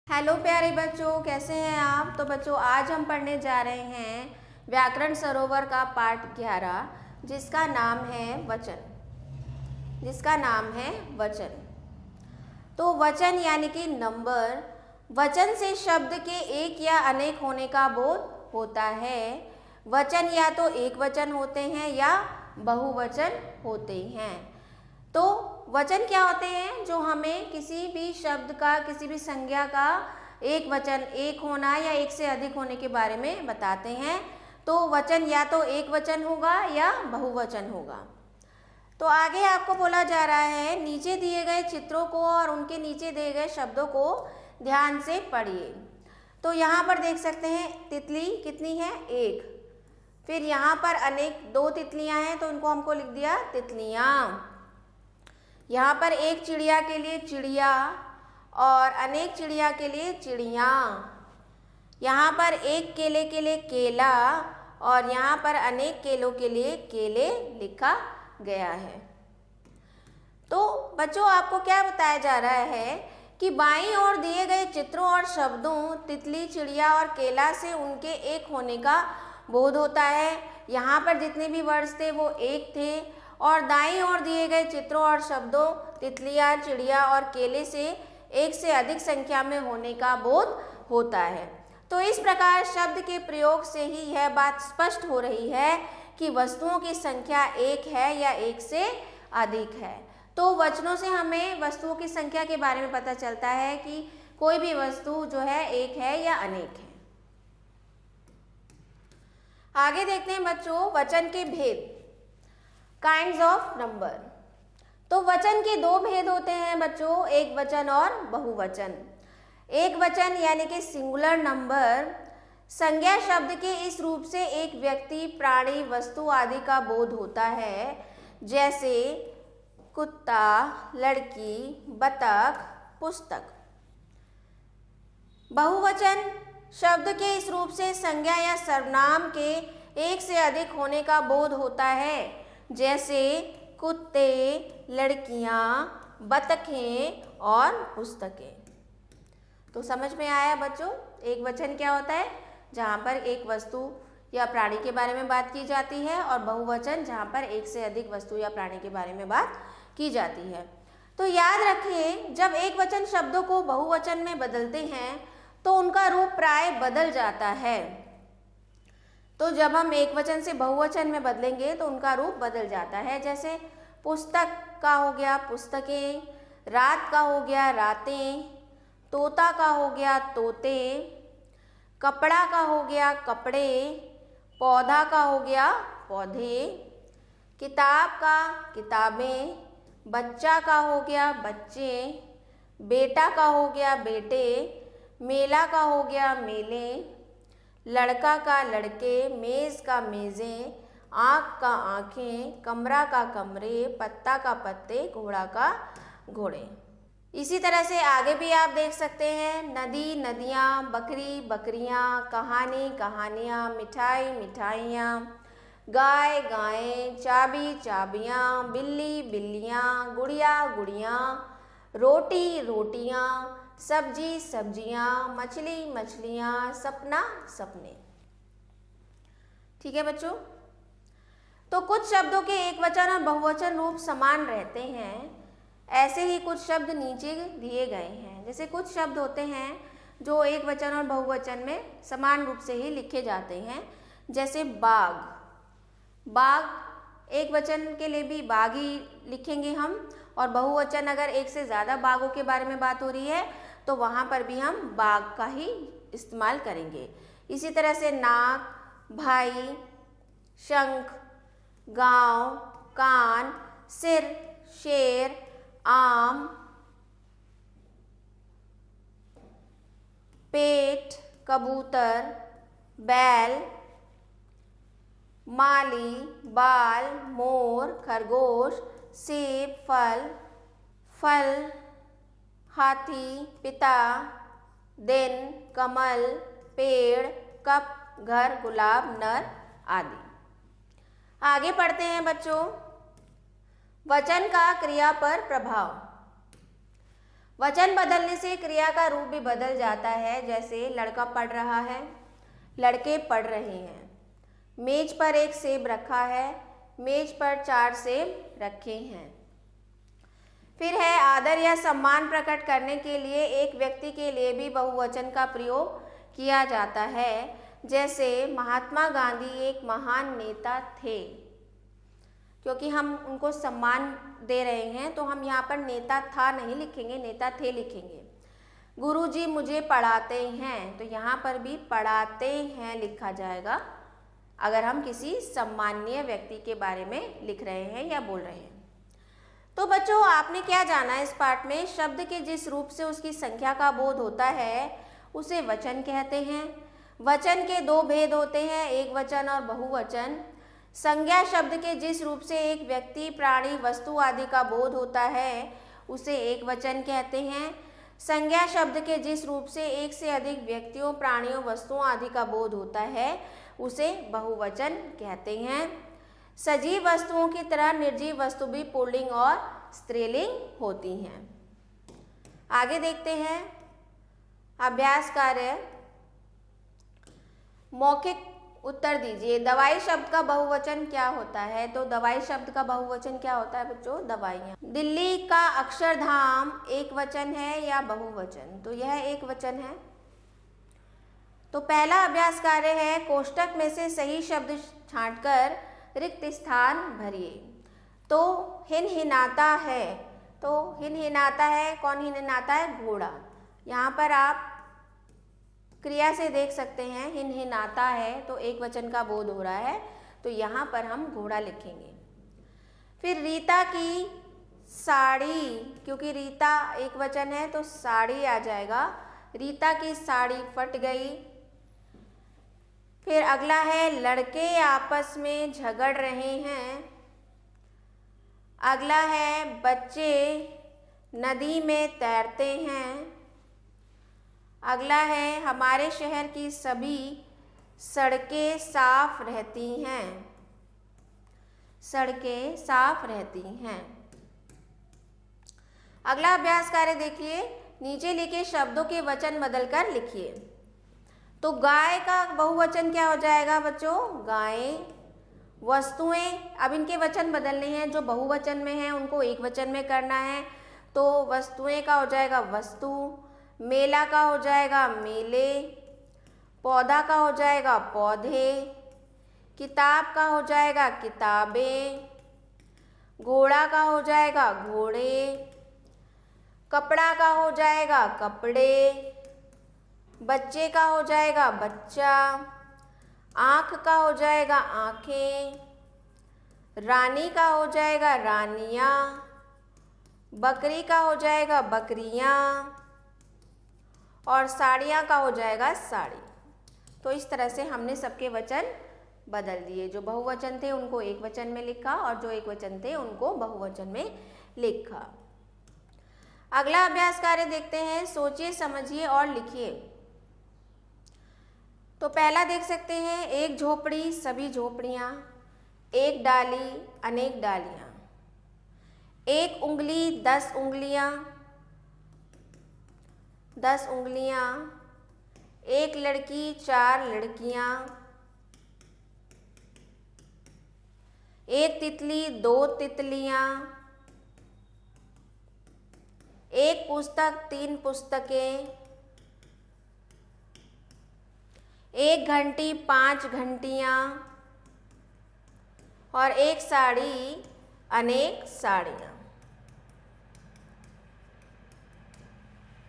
Hello प्यारे बच्चों, कैसे हैं आप। तो बच्चों आज हम पढ़ने जा रहे हैं व्याकरण सरोवर का पाठ 11 जिसका नाम है वचन। तो वचन यानी कि नंबर। वचन से शब्द के एक या अनेक होने का बोध होता है। वचन या तो एक वचन होते हैं या बहुवचन होते हैं। तो वचन क्या होते हैं? जो हमें किसी भी शब्द का, किसी भी संज्ञा का एक वचन, एक होना या एक से अधिक होने के बारे में बताते हैं। तो वचन या तो एक वचन होगा या बहुवचन होगा। तो आगे आपको बोला जा रहा है, नीचे दिए गए चित्रों को और उनके नीचे दिए गए शब्दों को ध्यान से पढ़िए। तो यहाँ पर देख सकते हैं तितली कितनी है? एक। फिर यहाँ पर अनेक दो तितलियाँ हैं तो उनको हमको लिख दिया तितलियाँ। यहाँ पर एक चिड़िया के लिए चिड़िया और अनेक चिड़िया के लिए चिड़िया। यहाँ पर एक केले के लिए केला और यहाँ पर अनेक केलों के लिए केले लिखा गया है। तो बच्चों आपको क्या बताया जा रहा है कि बाईं ओर दिए गए चित्रों और शब्दों तितली, चिड़िया और केला से उनके एक होने का बोध होता है। यहाँ पर जितने भी वर्ड्स थे वो एक थे और दाईं ओर दिए गए चित्रों और शब्दों तितलियाँ, चिड़िया और केले से एक से अधिक संख्या में होने का बोध होता है। तो इस प्रकार शब्द के प्रयोग से ही यह बात स्पष्ट हो रही है कि वस्तुओं की संख्या एक है या एक से अधिक है। तो वचनों से हमें वस्तुओं की संख्या के बारे में पता चलता है कि कोई भी वस्तु जो है एक है या अनेक है। आगे देखते हैं बच्चों वचन के भेद, काइंड्स ऑफ नंबर। तो वचन के दो भेद होते हैं बच्चों, एक वचन और बहुवचन। एक वचन यानी कि सिंगुलर नंबर संज्ञा शब्द के इस रूप से एक व्यक्ति, प्राणी, वस्तु आदि का बोध होता है, जैसे कुत्ता, लड़की, बतख, पुस्तक। बहुवचन शब्द के इस रूप से संज्ञा या सर्वनाम के एक से अधिक होने का बोध होता है, जैसे कुत्ते, लड़कियां, बतखें और पुस्तकें। तो समझ में आया बच्चों, एक वचन क्या होता है? जहाँ पर एक वस्तु या प्राणी के बारे में बात की जाती है, और बहुवचन जहाँ पर एक से अधिक वस्तु या प्राणी के बारे में बात की जाती है। तो याद रखें, जब एक वचन शब्दों को बहुवचन में बदलते हैं तो उनका रूप प्राय बदल जाता है। तो जब हम एक वचन से बहुवचन में बदलेंगे तो उनका रूप बदल जाता है। जैसे पुस्तक का हो गया पुस्तकें, रात का हो गया रातें, तोता का हो गया तोते, कपड़ा का हो गया कपड़े, पौधा का हो गया पौधे, किताब का किताबें, बच्चा का हो गया बच्चे, बेटा का हो गया बेटे, मेला का हो गया मेले, लड़का का लड़के, मेज़ का मेज़ें, आँख का आँखें, कमरा का कमरे, पत्ता का पत्ते, घोड़ा का घोड़े। इसी तरह से आगे भी आप देख सकते हैं, नदी नदियाँ, बकरी बकरियाँ, कहानी कहानियाँ, मिठाई मिठाइयाँ, गाय गायें, चाबी चाबियाँ, बिल्ली बिल्लियाँ, गुड़िया गुड़ियाँ, रोटी रोटियाँ, सब्जी सब्जियाँ, मछली मछलियाँ, सपना सपने। ठीक है बच्चों। तो कुछ शब्दों के एक वचन और बहुवचन रूप समान रहते हैं, ऐसे ही कुछ शब्द नीचे दिए गए हैं। जैसे कुछ शब्द होते हैं जो एक वचन और बहुवचन में समान रूप से ही लिखे जाते हैं, जैसे बाग। बाग एक वचन के लिए भी बाग ही लिखेंगे हम, और बहुवचन अगर एक से ज़्यादा बागों के बारे में बात हो रही है तो वहाँ पर भी हम बाग का ही इस्तेमाल करेंगे। इसी तरह से नाक, भाई, शंख, गांव, कान, सिर, शेर, आम, पेट, कबूतर, बैल, माली, बाल, मोर, खरगोश, सेब, फल, हाथी, पिता, दिन, कमल, पेड़, कप, घर, गुलाब, नर आदि। आगे पढ़ते हैं बच्चों, वचन का क्रिया पर प्रभाव। वचन बदलने से क्रिया का रूप भी बदल जाता है। जैसे लड़का पढ़ रहा है, लड़के पढ़ रहे हैं। मेज पर एक सेब रखा है, मेज पर 4 सेब रखे हैं। फिर है आदर या सम्मान प्रकट करने के लिए एक व्यक्ति के लिए भी बहुवचन का प्रयोग किया जाता है। जैसे महात्मा गांधी एक महान नेता थे। क्योंकि हम उनको सम्मान दे रहे हैं तो हम यहाँ पर नेता था नहीं लिखेंगे, नेता थे लिखेंगे। गुरुजी मुझे पढ़ाते हैं, तो यहाँ पर भी पढ़ाते हैं लिखा जाएगा अगर हम किसी सम्माननीय व्यक्ति के बारे में लिख रहे हैं या बोल रहे हैं। तो बच्चों, आपने क्या जाना इस पाठ में? शब्द के जिस रूप से उसकी संख्या का बोध होता है उसे वचन कहते हैं। वचन के 2 भेद होते हैं, एक वचन और बहुवचन। संज्ञा शब्द के जिस रूप से एक व्यक्ति, प्राणी, वस्तु आदि का बोध होता है उसे एक वचन कहते हैं। संज्ञा शब्द के जिस रूप से एक से अधिक व्यक्तियों, प्राणियों, वस्तुओं आदि का बोध होता है उसे बहुवचन कहते हैं। सजीव वस्तुओं की तरह निर्जीव वस्तु भी पुल्लिंग और स्त्रीलिंग होती हैं। आगे देखते हैं अभ्यास कार्य। मौखिक उत्तर दीजिए। दवाई शब्द का बहुवचन क्या होता है? तो दवाई शब्द का बहुवचन क्या होता है बच्चों? दवाइयाँ। दिल्ली का अक्षरधाम एक वचन है या बहुवचन? तो यह एक वचन है। तो पहला अभ्यास कार्य है कोष्टक में से सही शब्द छांटकर रिक्त स्थान भरिए। तो हिनहिनाता है, तो हिनहिनाता है, कौन हिनहिनाता है? घोड़ा। यहाँ पर आप क्रिया से देख सकते हैं हिनहिनाता है तो एक वचन का बोध हो रहा है, तो यहाँ पर हम घोड़ा लिखेंगे। फिर रीता की साड़ी, क्योंकि रीता एक वचन है तो साड़ी आ जाएगा। रीता की साड़ी फट गई। फिर अगला है लड़के आपस में झगड़ रहे हैं। अगला है बच्चे नदी में तैरते हैं। अगला है हमारे शहर की सभी सड़कें साफ रहती हैं। सड़कें साफ रहती हैं। अगला अभ्यास कार्य देखिए, नीचे लिखे शब्दों के वचन बदलकर लिखिए। तो गाय का बहुवचन क्या हो जाएगा बच्चों? गायें। वस्तुएं, अब इनके वचन बदलने हैं, जो बहुवचन में हैं उनको एक वचन में करना है। तो वस्तुएं का हो जाएगा वस्तु, मेला का हो जाएगा मेले, पौधा का हो जाएगा पौधे, किताब का हो जाएगा किताबें, घोड़ा का हो जाएगा घोड़े, कपड़ा का हो जाएगा कपड़े, बच्चे का हो जाएगा बच्चा, आँख का हो जाएगा आँखें, रानी का हो जाएगा रानियाँ, बकरी का हो जाएगा बकरियाँ और साड़ियाँ का हो जाएगा साड़ी। तो इस तरह से हमने सबके वचन बदल दिए। जो बहुवचन थे उनको एक वचन में लिखा और जो एक वचन थे उनको बहुवचन में लिखा। अगला अभ्यास कार्य देखते हैं, सोचिए, समझिए और लिखिए। तो पहला देख सकते हैं, एक झोपड़ी सभी झोपड़ियाँ, एक डाली अनेक डालियाँ, एक उंगली 10 उंगलियाँ, 10 उंगलियाँ, एक लड़की 4 लड़कियाँ, एक तितली 2 तितलियाँ, एक पुस्तक 3 पुस्तकें, एक घंटी 5 घंटियाँ और एक साड़ी अनेक साड़ियाँ।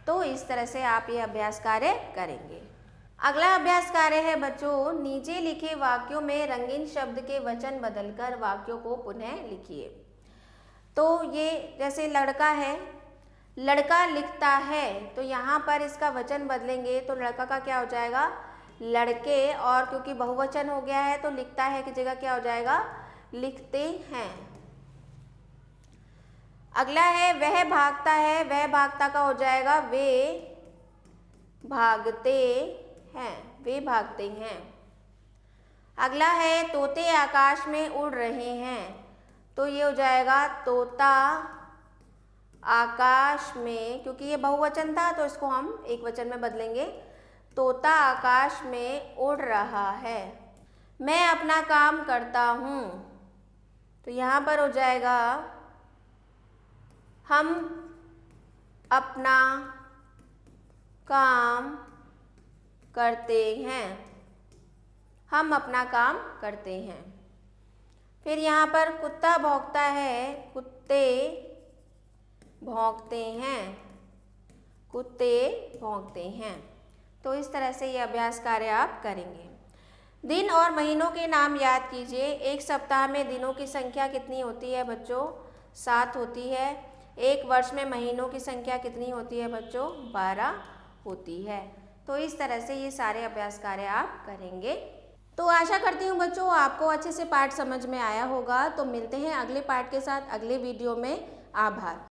तो इस तरह से आप ये अभ्यास कार्य करेंगे। अगला अभ्यास कार्य है बच्चों, नीचे लिखे वाक्यों में रंगीन शब्द के वचन बदलकर वाक्यों को पुनः लिखिए। तो ये जैसे लड़का है, लड़का लिखता है, तो यहाँ पर इसका वचन बदलेंगे तो लड़का का क्या हो जाएगा? लड़के, और क्योंकि बहुवचन हो गया है तो लिखता है की जगह क्या हो जाएगा? लिखते हैं। अगला है वह भागता है, वह भागता का हो जाएगा वे भागते हैं, वे भागते हैं। अगला है तोते आकाश में उड़ रहे हैं, तो ये हो जाएगा तोता आकाश में, क्योंकि ये बहुवचन था तो इसको हम एक वचन में बदलेंगे। तोता आकाश में उड़ रहा है। मैं अपना काम करता हूँ, तो यहाँ पर हो जाएगा हम अपना काम करते हैं। हम अपना काम करते हैं। फिर यहाँ पर कुत्ता भौंकता है, कुत्ते भौंकते हैं। कुत्ते भौंकते हैं। तो इस तरह से ये अभ्यास कार्य आप करेंगे। दिन और महीनों के नाम याद कीजिए। एक सप्ताह में दिनों की संख्या कितनी होती है बच्चों? 7 होती है। एक वर्ष में महीनों की संख्या कितनी होती है बच्चों? 12 होती है। तो इस तरह से ये सारे अभ्यास कार्य आप करेंगे। तो आशा करती हूँ बच्चों आपको अच्छे से पाठ समझ में आया होगा। तो मिलते हैं अगले पाठ के साथ अगले वीडियो में। आभार।